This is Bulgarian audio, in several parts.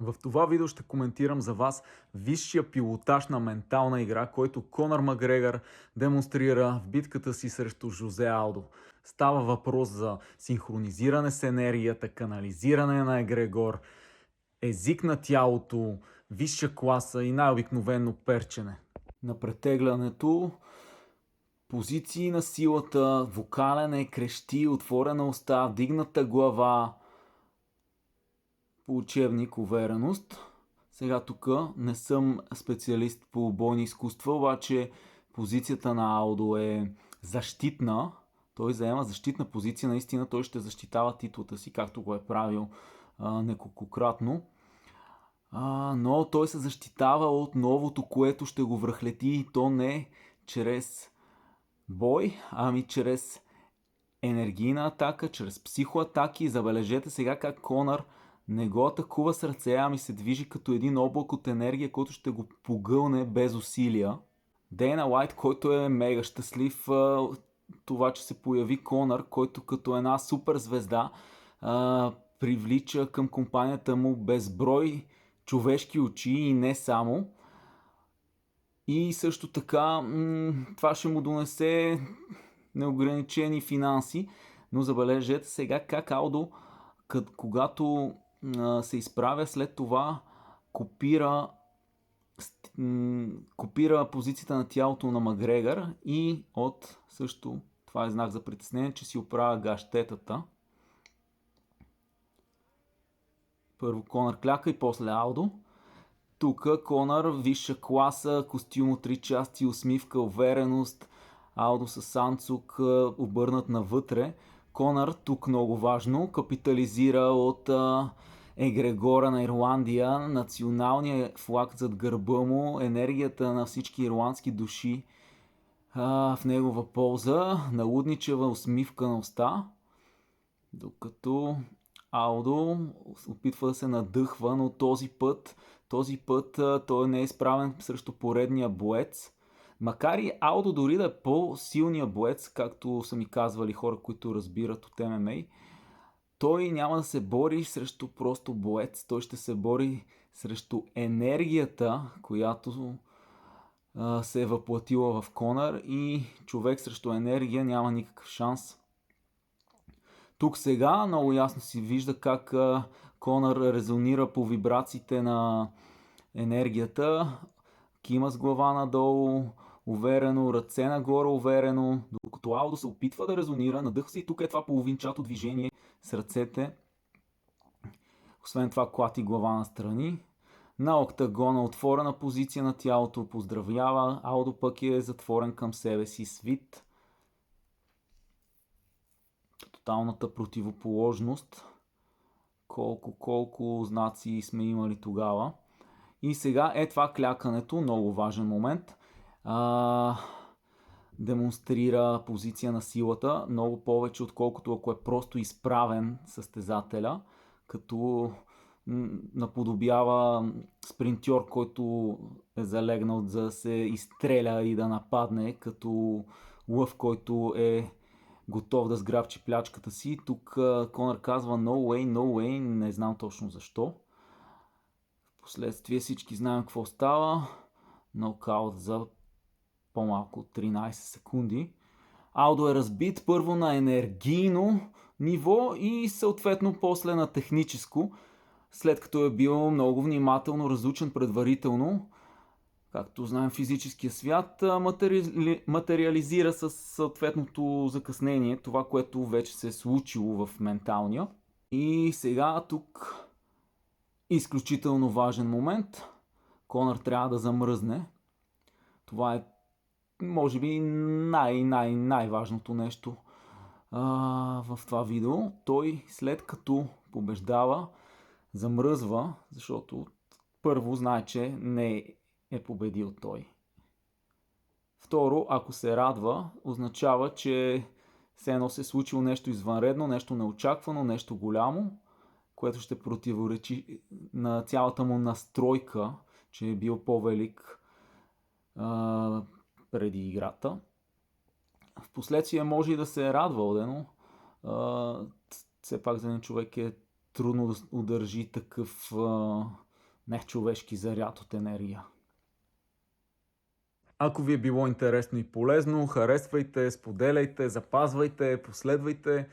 В това видео ще коментирам за вас висшия пилотаж на ментална игра, който Конър Макгрегор демонстрира в битката си срещу Жозе Алдо. Става въпрос за синхронизиране с енергията, канализиране на егрегор, език на тялото, висша класа и най-обикновено перчене. На претеглянето позиции на силата, вокален крещи, отворена уста, вдигната глава, по учебник увереност. Сега тук не съм специалист по бойни изкуства, обаче позицията на Алдо е защитна. Той заема защитна позиция, наистина той ще защитава титлата си, както го е правил неколкократно. Но той се защитава от новото, което ще го връхлети, и то не чрез бой, ами чрез енергийна атака, чрез психоатаки. Забележете сега как Конър не го атакува с ръце, ами се движи като един облак от енергия, който ще го погълне без усилия. Дейна Уайт, който е мега щастлив това, че се появи Конър, който като една суперзвезда привлича към компанията му безброй човешки очи и не само. И също така това ще му донесе неограничени финанси, но забележете сега как Алдо, когато се изправя, след това копира позицията на тялото на Макгрегор и също това е знак за притеснение, че си оправя гаштетата. Първо Конър кляка и после Алдо. Тук Конър, висша класа, костюм от 3 части, усмивка, увереност, Алдо с анцук, обърнат навътре. Конър, тук много важно, капитализира от егрегора на Ирландия, националния флаг зад гърба му, енергията на всички ирландски души в негова полза, налудничева усмивка на уста, докато Алдо опитва да се надъхва, но този път той не е изправен срещу поредния боец. Макар и Алдо дори да е по-силния боец, както са ми казвали хора, които разбират от ММА, той няма да се бори срещу просто боец. Той ще се бори срещу енергията, която се е въплатила в Конър, и човек срещу енергия няма никакъв шанс. Тук сега много ясно си вижда как Конър резонира по вибрациите на енергията. Кима с глава надолу, уверено, ръце нагоре уверено, докато Алдо се опитва да резонира, надъха се, и тук е това половинчато движение с ръцете. Освен това клати глава настрани. На октагона отворена позиция на тялото, поздравява. Алдо пък е затворен към себе си, свит. Тоталната противоположност. Колко знаци сме имали тогава. И сега е това клякането, много важен момент. Демонстрира позиция на силата, много повече отколкото ако е просто изправен състезателя, като наподобява спринтьор, който е залегнал за да се изстреля и да нападне, като лъв, който е готов да сграбчи плячката си. Тук Конър казва no way, no way, не знам точно защо. Впоследствие всички знаем какво става. Нокаут за по-малко от 13 секунди. Алдо е разбит първо на енергийно ниво и съответно после на техническо, след като е бил много внимателно разучен предварително. Както знаем, физическия свят материализира с съответното закъснение това, което вече се е случило в менталния. И сега тук изключително важен момент. Конър трябва да замръзне. Това е може би най-важното нещо в това видео. Той след като побеждава, замръзва, защото първо знае, че не е победил той. Второ, ако се радва, означава, че все едно се е случило нещо извънредно, нещо неочаквано, нещо голямо, което ще противоречи на цялата му настройка, че е бил по-велик преди играта. Впоследствие може и да се е радвал, но все пак за един човек е трудно да удържи нечовешки заряд от енергия. Ако ви е било интересно и полезно, харесвайте, споделяйте, запазвайте, последвайте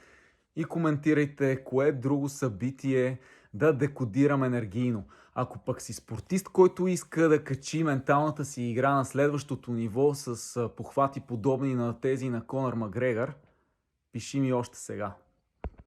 и коментирайте кое друго събитие да декодирам енергийно. Ако пък си спортист, който иска да качи менталната си игра на следващото ниво с похвати подобни на тези на Конър Макгрегор, пиши ми още сега.